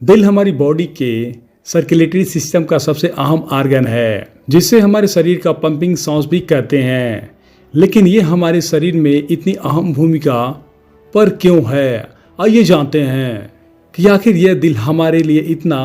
दिल हमारी बॉडी के सर्कुलेटरी सिस्टम का सबसे अहम ऑर्गन है, जिससे हमारे शरीर का पंपिंग सांस भी कहते हैं। लेकिन ये हमारे शरीर में इतनी अहम भूमिका पर क्यों है, आइए जानते हैं कि आखिर यह दिल हमारे लिए इतना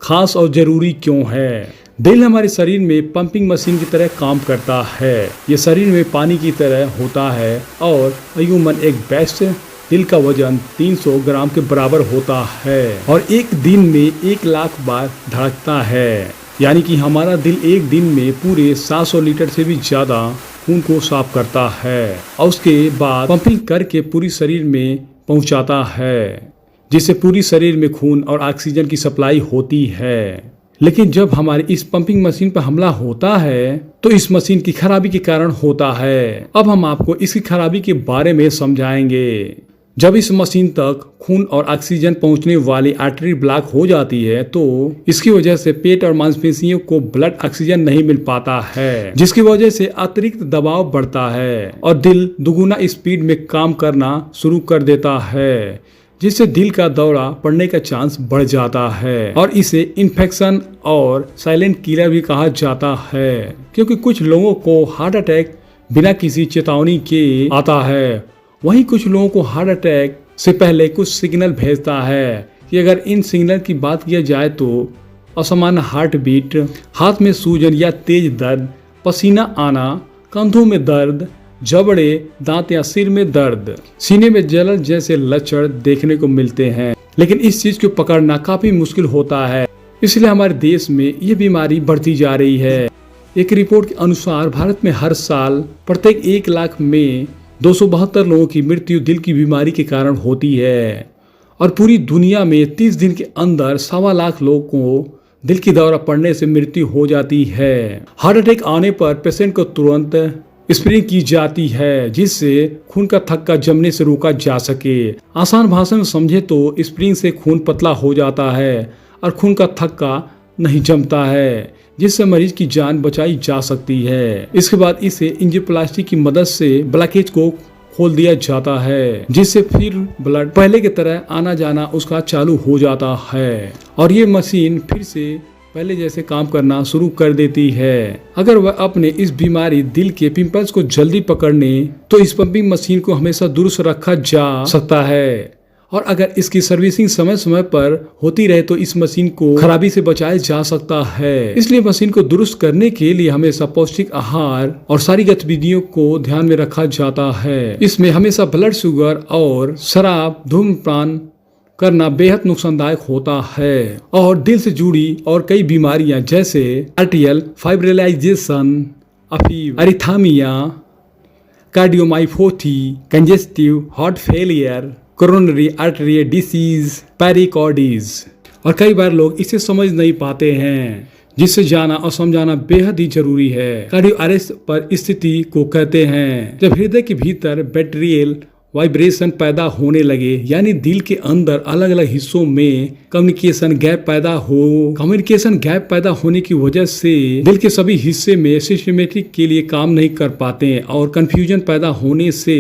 खास और ज़रूरी क्यों है। दिल हमारे शरीर में पंपिंग मशीन की तरह काम करता है। ये शरीर में पानी की तरह होता है और ह्यूमन एक बेस्ट दिल का वजन 300 ग्राम के बराबर होता है और एक दिन में 1 लाख बार धड़कता है। यानी कि हमारा दिल एक दिन में पूरे 700 लीटर से भी ज़्यादा खून को साफ करता है और उसके बाद पंपिंग करके पूरी शरीर में पहुंचाता है, जिससे पूरी शरीर में खून और ऑक्सीजन की सप्लाई होती है। लेकिन जब हमारी इस पंपिंग मशीन पर हमला होता है तो इस मशीन की खराबी के कारण होता है। अब हम आपको इसकी खराबी के बारे में समझाएंगे। जब इस मशीन तक खून और ऑक्सीजन पहुंचने वाली आर्टरी ब्लॉक हो जाती है तो इसकी वजह से पेट और मांसपेशियों को ब्लड ऑक्सीजन नहीं मिल पाता है, जिसकी वजह से अतिरिक्त दबाव बढ़ता है और दिल दुगुना स्पीड में काम करना शुरू कर देता है, जिससे दिल का दौरा पड़ने का चांस बढ़ जाता है और इसे इन्फेक्शन और साइलेंट किलर भी कहा जाता है, क्योंकि कुछ लोगों को हार्ट अटैक बिना किसी चेतावनी के आता है। वहीं कुछ लोगों को हार्ट अटैक से पहले कुछ सिग्नल भेजता है कि अगर इन सिग्नल की बात किया जाए तो असामान्य हार्ट बीट, हाथ में सूजन या तेज दर्द, पसीना आना, कंधों में दर्द, जबड़े, दांत या सिर में दर्द, सीने में जलन जैसे लक्षण देखने को मिलते हैं। लेकिन इस चीज को पकड़ना काफी मुश्किल होता है, इसलिए हमारे देश में ये बीमारी बढ़ती जा रही है। एक रिपोर्ट के अनुसार भारत में हर साल प्रत्येक 1 लाख में 272 लोगों की मृत्यु दिल की बीमारी के कारण होती है और पूरी दुनिया में 30 दिन के अंदर 1.25 लाख लोगों को दिल की दौरा पड़ने से मृत्यु हो जाती है। हार्ट अटैक आने पर पेशेंट को तुरंत स्प्रिंग की जाती है, जिससे खून का थक्का जमने से रोका जा सके। आसान भाषा में समझे तो स्प्रिंग से खून पतला हो जाता है और खून का थक्का नहीं जमता है, जिससे मरीज की जान बचाई जा सकती है। इसके बाद इसे एंजियोप्लास्टी की मदद से ब्लॉकेज को खोल दिया जाता है, जिससे फिर ब्लड पहले की तरह आना जाना उसका चालू हो जाता है और ये मशीन फिर से पहले जैसे काम करना शुरू कर देती है। अगर वह अपने इस बीमारी दिल के पिंपल्स को जल्दी पकड़ने तो इस पंपिंग मशीन को हमेशा दुरुस्त रखा जा सकता है और अगर इसकी सर्विसिंग समय समय पर होती रहे तो इस मशीन को खराबी से बचाया जा सकता है। इसलिए मशीन को दुरुस्त करने के लिए हमेशा पौष्टिक आहार और सारी गतिविधियों को ध्यान में रखा जाता है। इसमें हमेशा ब्लड शुगर और शराब, धूम्रपान करना बेहद नुकसानदायक होता है और दिल से जुड़ी और कई बीमारियां जैसे atrial fibrillation, arrhythmia, cardiomyopathy, congestive heart failure, coronary artery disease, pericarditis और कई बार लोग इसे समझ नहीं पाते हैं, जिससे जाना और समझाना बेहद ही जरूरी है। कार्डियो अरेस्ट पर स्थिति को कहते हैं जब हृदय के भीतर बैक्टीरियल वाइब्रेशन पैदा होने लगे, यानी दिल के अंदर अलग अलग हिस्सों में कम्युनिकेशन गैप पैदा होने की वजह से दिल के सभी हिस्से में सिस्टमेटिक के लिए काम नहीं कर पाते और कंफ्यूजन पैदा होने से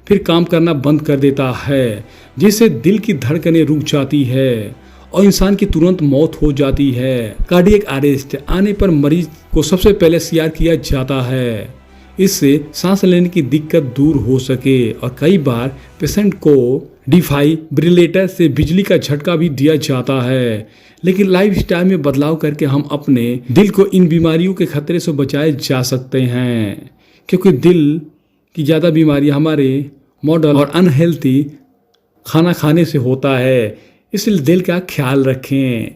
फिर काम करना बंद कर देता है, जिससे दिल की धड़कनें रुक जाती है और इंसान की तुरंत मौत हो जाती है। कार्डियक अरेस्ट आने पर मरीज को सबसे पहले सीआर किया जाता है, इससे सांस लेने की दिक्कत दूर हो सके और कई बार पेशेंट को डिफाइब्रिलेटर से बिजली का झटका भी दिया जाता है। लेकिन लाइफस्टाइल में बदलाव करके हम अपने दिल को इन बीमारियों के खतरे से बचाए जा सकते हैं, क्योंकि दिल की ज़्यादा बीमारी हमारे मॉडल और अनहेल्थी खाना खाने से होता है। इसलिए दिल का ख्याल रखें।